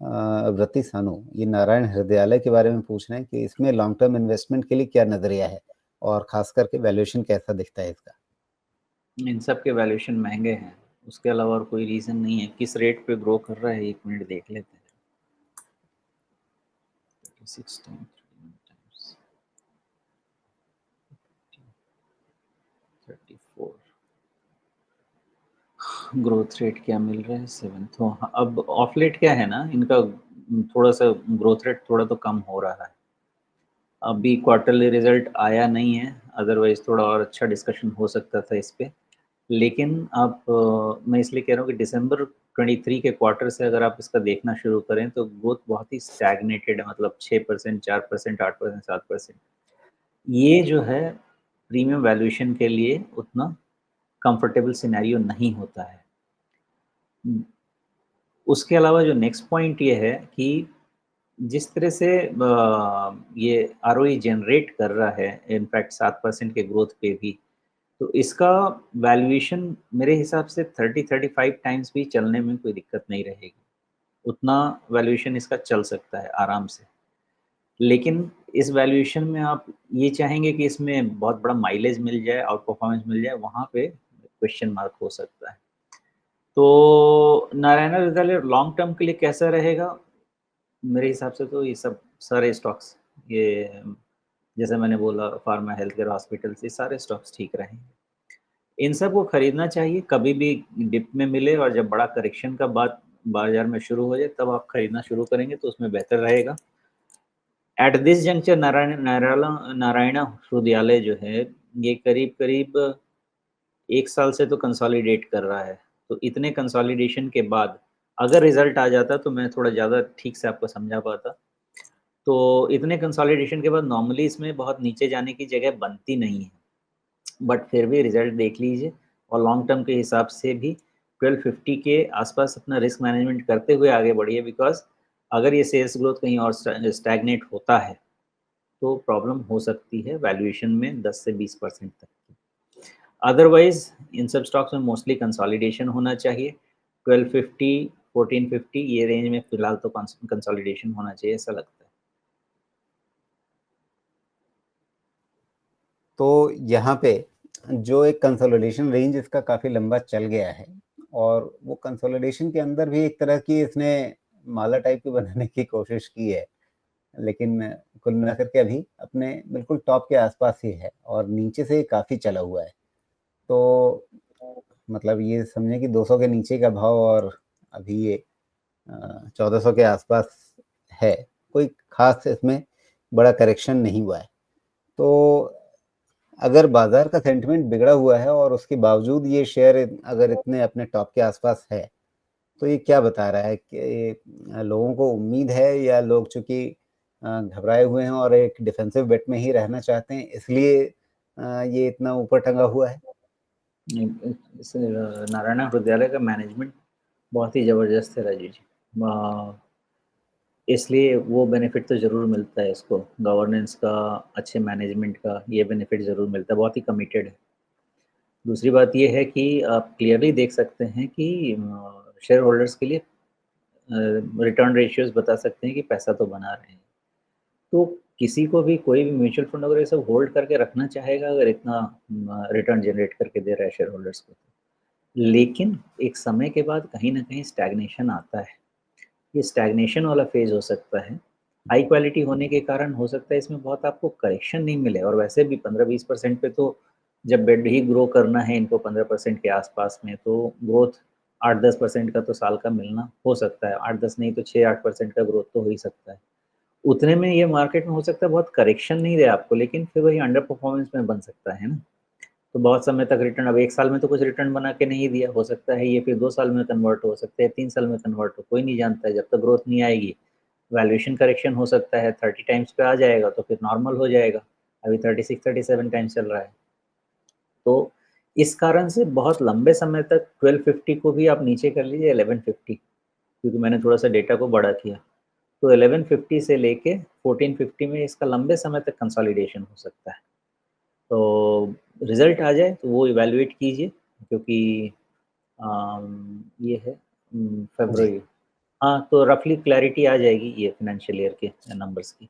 व्रती सानू ये नारायण हृदयालय के बारे में पूछ रहे हैं कि इसमें लॉन्ग टर्म इन्वेस्टमेंट के लिए क्या नजरिया है और खास करके वैल्यूएशन कैसा दिखता है इसका। इन सब के वैल्यूएशन महंगे हैं, उसके अलावा और कोई रीज़न नहीं है। किस रेट पे ग्रो कर रहा है, 1 मिनट देख लेते हैं। 36 टाइम्स 34 ग्रोथ रेट क्या मिल रहा है 7। तो अब ऑफ लेट क्या है ना, इनका थोड़ा सा ग्रोथ रेट थोड़ा तो कम हो रहा है। अभी क्वार्टरली रिजल्ट आया नहीं है, अदरवाइज थोड़ा और अच्छा डिस्कशन हो सकता था इस पे। लेकिन आप मैं इसलिए कह रहा हूँ कि दिसंबर 23 के क्वार्टर से अगर आप इसका देखना शुरू करें तो ग्रोथ बहुत ही स्टैग्नेटेड है, मतलब 6%, 4%, 8%, 7%। ये जो है प्रीमियम वैल्यूएशन के लिए उतना कंफर्टेबल सिनेरियो नहीं होता है। उसके अलावा जो नेक्स्ट पॉइंट ये है कि जिस तरह से ये आरओई जनरेट कर रहा है, इनफैक्ट 7% के ग्रोथ पे भी, तो इसका वैल्यूएशन मेरे हिसाब से 30-35 टाइम्स भी चलने में कोई दिक्कत नहीं रहेगी। उतना वैल्यूएशन इसका चल सकता है आराम से। लेकिन इस वैल्यूएशन में आप ये चाहेंगे कि इसमें बहुत बड़ा माइलेज मिल जाए, आउट परफॉर्मेंस मिल जाए, वहाँ पे क्वेश्चन मार्क हो सकता है। तो नारायणा हृदयालय लॉन्ग टर्म के लिए कैसा रहेगा? मेरे हिसाब से तो ये सब सारे स्टॉक्स, ये जैसे मैंने बोला फार्मा, हेल्थ केयर, हॉस्पिटल्स, ये सारे स्टॉक्स ठीक रहेंगे। इन सब को खरीदना चाहिए, कभी भी डिप में मिले और जब बड़ा करेक्शन का बात बाजार में शुरू हो जाए तब आप खरीदना शुरू करेंगे तो उसमें बेहतर रहेगा। At this juncture Narayana Hrudayalaya जो है, ये करीब करीब 1 साल से तो कंसोलिडेट कर रहा है। तो इतने कंसोलिडेशन के बाद अगर रिजल्ट आ जाता तो मैं थोड़ा ज़्यादा ठीक से आपको समझा पाता। तो इतने कंसोलिडेशन के बाद नॉर्मली इसमें बहुत नीचे जाने की जगह बनती नहीं है, बट फिर भी रिजल्ट देख लीजिए और लॉन्ग टर्म के हिसाब से भी 1250 के आसपास अपना रिस्क मैनेजमेंट करते हुए आगे बढ़िए, बिकॉज अगर ये सेल्स ग्रोथ कहीं और स्टैग्नेट होता है तो प्रॉब्लम हो सकती है वैल्यूएशन में 10 से 20% तक की। अदरवाइज इन सब स्टॉक्स में मोस्टली कंसोलिडेशन होना चाहिए। 1250, 1450 ये रेंज में फिलहाल तो कंसोलिडेशन होना चाहिए, ऐसा लगता है। तो यहाँ पे जो एक कंसोलिडेशन रेंज इसका काफी लंबा चल गया है और वो कंसोलिडेशन के अंदर भी एक तरह की इसने माला टाइप की बनाने की कोशिश की है, लेकिन कुल मिलाकर के अभी अपने बिल्कुल टॉप के आसपास ही है और नीचे से काफी चला हुआ है। तो मतलब ये समझे कि 200 के नीचे का भाव और अभी ये 1400 के आसपास है। कोई खास इसमें बड़ा करेक्शन नहीं हुआ है। तो अगर बाजार का सेंटिमेंट बिगड़ा हुआ है और उसके बावजूद ये शेयर अगर इतने अपने टॉप के आसपास है, तो ये क्या बता रहा है कि लोगों को उम्मीद है या लोग चूंकि घबराए हुए हैं और एक डिफेंसिव बेट में ही रहना चाहते हैं, इसलिए ये इतना ऊपर टंगा हुआ है। इस नारायणा हृदयालय का मैनेजमेंट बहुत ही ज़बरदस्त है राजीव जी। इसलिए वो बेनिफिट तो ज़रूर मिलता है इसको, गवर्नेंस का, अच्छे मैनेजमेंट का, ये बेनिफिट ज़रूर मिलता है, बहुत ही कमिटेड है। दूसरी बात ये है कि आप क्लियरली देख सकते हैं कि शेयर होल्डर्स के लिए रिटर्न रेशियोज बता सकते हैं कि पैसा तो बना रहे हैं। तो किसी को भी, कोई भी म्यूचुअल फंड अगर ये सब होल्ड करके रखना चाहेगा, अगर इतना रिटर्न जनरेट करके दे रहा है शेयर होल्डर्स को, लेकिन एक समय के बाद कहीं ना कहीं स्टैग्नेशन आता है। ये स्टैग्नेशन वाला फेज हो सकता है। हाई क्वालिटी होने के कारण हो सकता है इसमें बहुत आपको करेक्शन नहीं मिले, और वैसे भी 15-20% पे तो जब बेड ही ग्रो करना है इनको 15% के आसपास में, तो ग्रोथ 8-10% का तो साल का मिलना हो सकता है। 8-10 नहीं तो 6-8% का ग्रोथ तो हो ही सकता है। उतने में ये मार्केट में हो सकता है बहुत करेक्शन नहीं दे आपको, लेकिन फिर वही अंडर परफॉर्मेंस में बन सकता है ना। तो बहुत समय तक रिटर्न, अब 1 साल में तो कुछ रिटर्न बना के नहीं दिया, हो सकता है ये फिर 2 साल में कन्वर्ट हो सकता है, 3 साल में कन्वर्ट हो, कोई नहीं जानता है। जब तक ग्रोथ नहीं आएगी, वैल्यूएशन करेक्शन हो सकता है, 30 टाइम्स पे आ जाएगा तो फिर नॉर्मल हो जाएगा। अभी 36-37 टाइम्स चल रहा है। तो इस कारण से बहुत लंबे समय तक 1250 को भी आप नीचे कर लीजिए 1150, क्योंकि मैंने थोड़ा सा डेटा को बड़ा किया। तो 1150 से लेके 1450 में इसका लंबे समय तक कंसोलिडेशन हो सकता है। तो रिजल्ट आ जाए तो वो इवैल्यूएट कीजिए, क्योंकि ये है जी। फरवरी। हाँ, तो रफली क्लैरिटी आ जाएगी ये फाइनेंशियल ईयर के नंबर्स की।